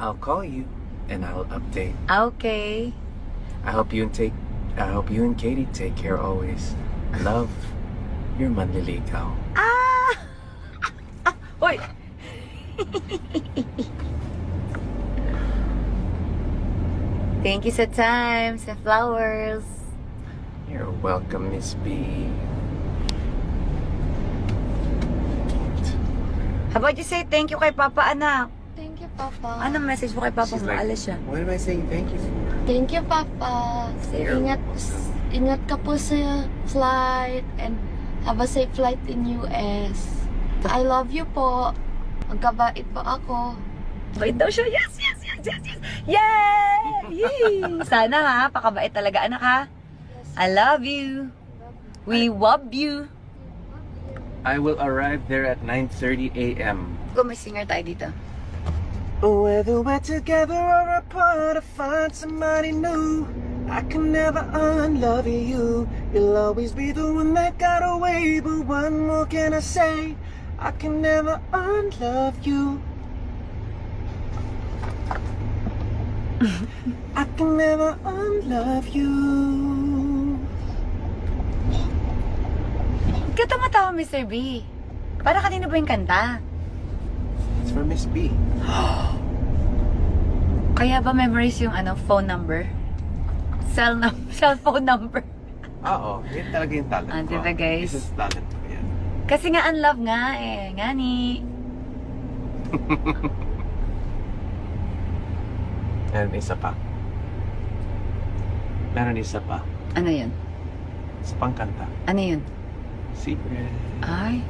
I'll call you and I'll update. Okay. I hope you and Katie take care always. Love, your manliligaw. Ah! Uy! Thank you sa time, sa flowers. You're welcome, Miss B. How about you say thank you kay Papa, anak? Thank you, Papa. Anong message mo kay Papa? She's like, Maalis siya. what am I saying thank you for? Thank you, Papa. You're Ingat ka po sa flight and have a safe flight in US. I love you po. Magkabait po ako. Bait daw siya. Yes, yes, yes, yes, yes. Yay! Yay! Sana ha, pakabait talaga anak ha. I love you. We love you. I will arrive there at 9:30 a.m. Go, may singer tayo dito. Whether we're together or apart, I find somebody new. I can never unlove you. You'll always be the one that got away. But what more can I say? I can never unlove you. I can never unlove you. Ba't ka tumatawa, Mr. B? Para kanino ba yung kanta? It's for Miss B. Kaya ba memorize yung phone number? Cell phone number. Oo, yun talaga yung talent ko. Diba, guys? This is talent ko yan. Kasi nga unlove nga eh. Nga ni. Meron isa pa. Meron isa pa. Ano yun? Sa pangkanta. Ano yun? Secret. Ay,